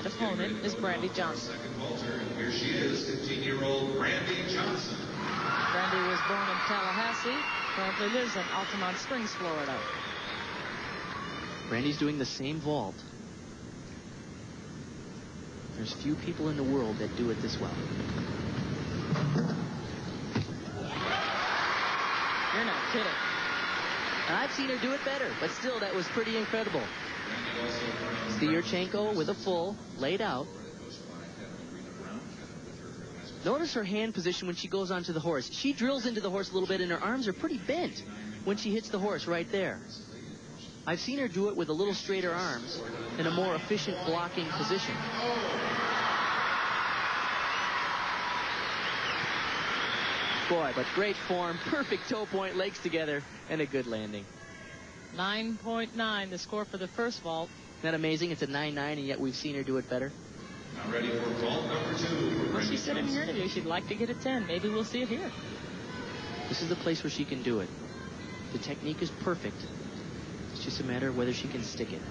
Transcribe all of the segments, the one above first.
That opponent is Brandy Johnson. Second vaulter, and here she is, 15-year-old Brandy Johnson. Brandy was born in Tallahassee, currently lives in Altamont Springs, Florida. Brandy's doing the same vault. There's few people in the world that do it this well. You're not kidding. I've seen her do it better, but still, that was pretty incredible. Styurchenko with a full, laid out. Notice her hand position when she goes onto the horse. She drills into the horse a little bit, and her arms are pretty bent when she hits the horse right there. I've seen her do it with a little straighter arms in a more efficient blocking position. Boy, but great form, perfect toe point, legs together, and a good landing. 9.9, the score for the first vault. Isn't that amazing? It's a 9.9, and yet we've seen her do it better. Now ready for vault number 2. Well, she said in her interview she'd like to get a 10. Maybe we'll see it here. This is the place where she can do it. The technique is perfect. It's just a matter of whether she can stick it.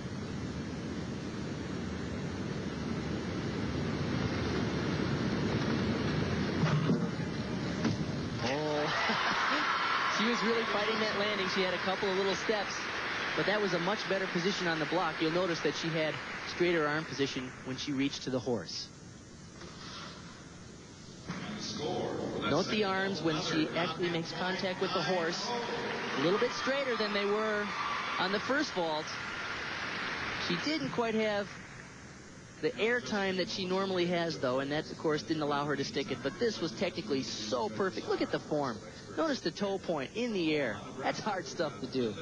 She was really fighting that landing. She had a couple of little steps, but that was a much better position on the block. You'll notice that she had straighter arm position when she reached to the horse. Note the arms when she actually makes contact with the horse. A little bit straighter than they were on the first vault. She didn't quite have the air time that she normally has, though, and that, of course, didn't allow her to stick it. But this was technically so perfect. Look at the form. Notice the toe point in the air. That's hard stuff to do.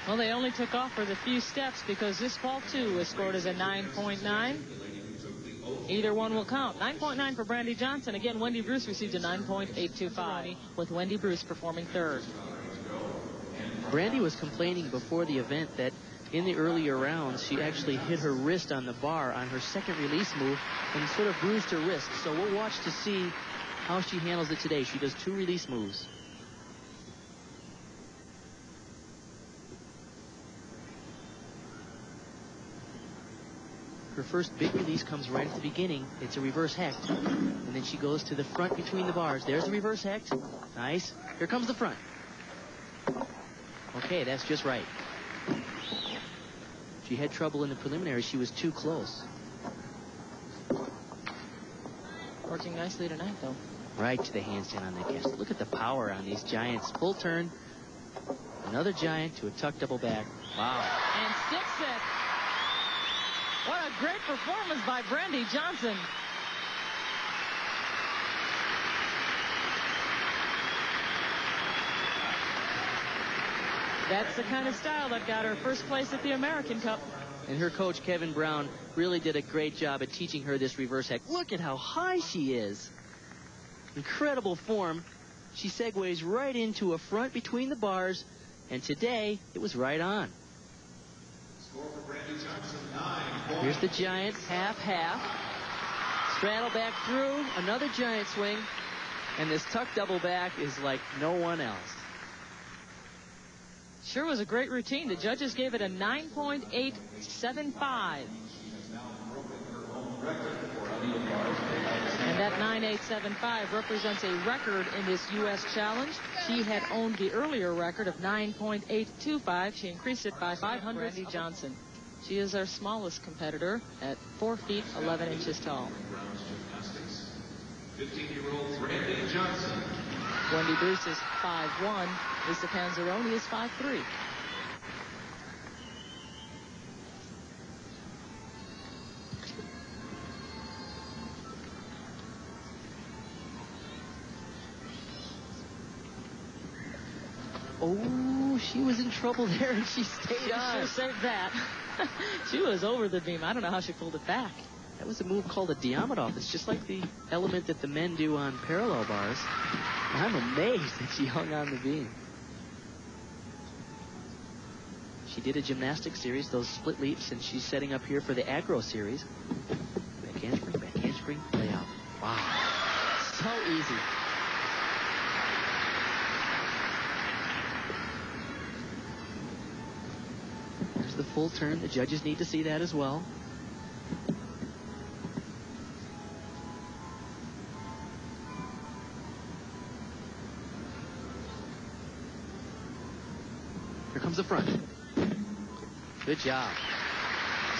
Well, they only took off for the few steps because this vault, too, was scored as a 9.9. Either one will count. 9.9 for Brandy Johnson. Again, Wendy Bruce received a 9.825, with Wendy Bruce performing third. Brandy was complaining before the event that in the earlier rounds, she actually hit her wrist on the bar on her second release move and sort of bruised her wrist. So we'll watch to see how she handles it today. She does 2 release moves. Her first big release comes right at the beginning. It's a reverse hecht. And then she goes to the front between the bars. There's the reverse hecht. Nice. Here comes the front. Okay, that's just right. She had trouble in the preliminaries. She was too close. Working nicely tonight, though. Right to the handstand on that cast. Look at the power on these giants. Full turn. Another giant to a tuck double back. Wow. And sticks it. What a great performance by Brandy Johnson. That's the kind of style that got her first place at the American Cup. And her coach, Kevin Brown, really did a great job at teaching her this reverse hecht. Look at how high she is. Incredible form. She segues right into a front between the bars, and today it was right on. Score for Brandy Johnson, 9. Here's the giant, half. Straddle back through, another giant swing, and this tuck double back is like no one else. Sure was a great routine. The judges gave it a 9.875. And that 9.875 represents a record in this U.S. challenge. She had owned the earlier record of 9.825. She increased it by 500. Brandy Johnson. She is our smallest competitor at 4 feet 11 inches tall. 15-year-old Brandy Johnson. Wendy Bruce is 5'1". Lisa Panzeroni is 5'3". Oh, she was in trouble there, and she stayed on. Sure saved that. She was over the beam. I don't know how she pulled it back. That was a move called a Diamondov. It's just like the element that the men do on parallel bars. I'm amazed that she hung on the beam. She did a gymnastics series, those split leaps, and she's setting up here for the aggro series. Back handspring, lay out. Wow. So easy. There's the full turn. The judges need to see that as well. comes the front. Good job.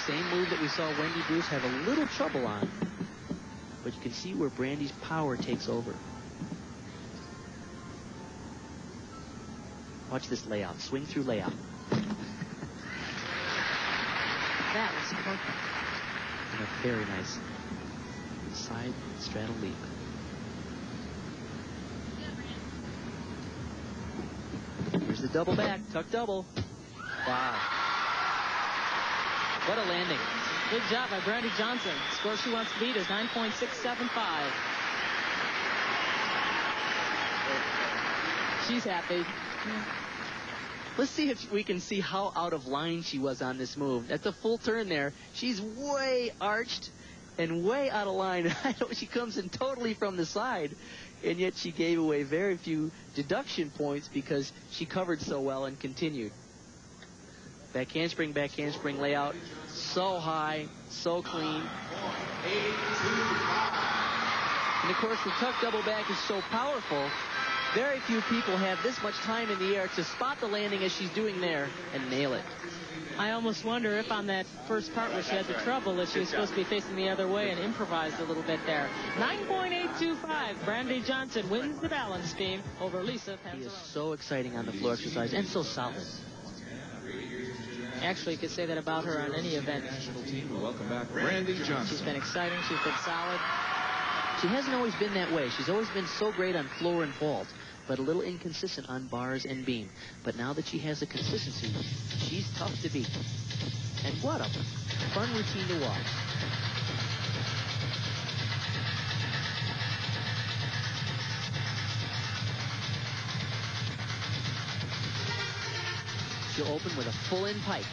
Same move that we saw Wendy Bruce have a little trouble on. But you can see where Brandy's power takes over. Watch this layout. Swing through layout. That was perfect. And a very nice side straddle leap. Here's the double back. Tuck double. Wow. What a landing. Good job by Brandy Johnson. Score she wants to beat is 9.675. She's happy. Yeah. Let's see if we can see how out of line she was on this move. That's a full turn there. She's way arched and way out of line. I know she comes in totally from the side, and yet she gave away very few deduction points because she covered so well and continued. Back handspring layout. So high, so clean. And of course, the tuck double back is so powerful. Very few people have this much time in the air to spot the landing as she's doing there and nail it. I almost wonder if on that first part where she had the trouble, that she was supposed to be facing the other way and improvised a little bit there. 9.825. Brandy Johnson wins the balance beam over Lisa Panzarone. He is so exciting on the floor exercise and so solid. Actually, you could say that about her on any event. Welcome back, Brandy Johnson. She's been exciting. She's been solid. She hasn't always been that way. She's always been so great on floor and vault, but a little inconsistent on bars and beam. But now that she has a consistency, she's tough to beat. And what a fun routine to watch. She'll open with a full-in pike.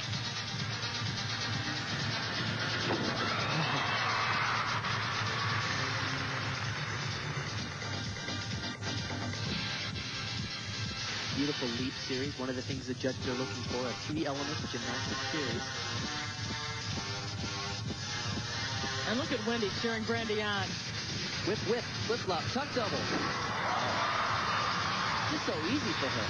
Beautiful leap series. One of the things the judges are looking for, a 3-element gymnastic series. And look at Wendy cheering Brandy on. Whip, whip, flip-flop, tuck double. Just so easy for her.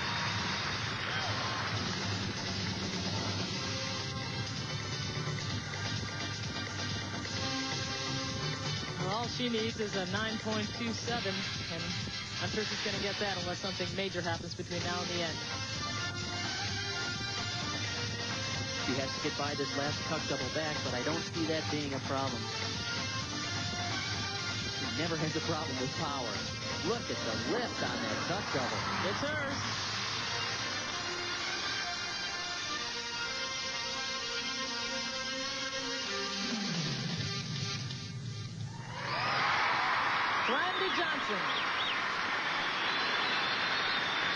Well, all she needs is a 9.27, and I'm sure she's going to get that unless something major happens between now and the end. She has to get by this last tuck double back, but I don't see that being a problem. She never has a problem with power. Look at the lift on that tuck double. It's hers. Brandy Johnson.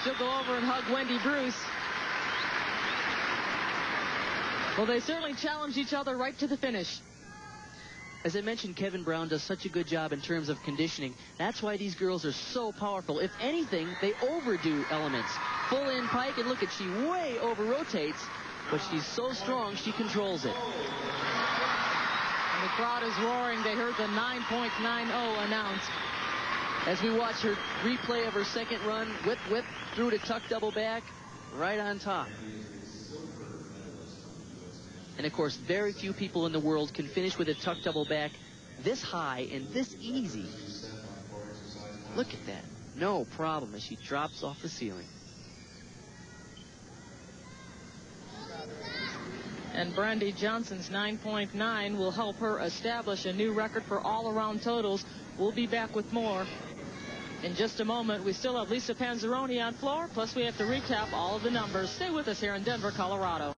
She'll go over and hug Wendy Bruce. Well, they certainly challenge each other right to the finish. As I mentioned, Kevin Brown does such a good job in terms of conditioning. That's why these girls are so powerful. If anything, they overdo elements. Full in pike, and look at, she way over rotates, but she's so strong, she controls it. And the crowd is roaring. They heard the 9.90 announced. As we watch her replay of her second run, whip, whip, through to tuck double back, right on top. And of course, very few people in the world can finish with a tuck double back this high and this easy. Look at that. No problem as she drops off the ceiling. And Brandy Johnson's 9.9 will help her establish a new record for all-around totals. We'll be back with more in just a moment. We still have Lisa Panzarone on floor, plus we have to recap all of the numbers. Stay with us here in Denver, Colorado.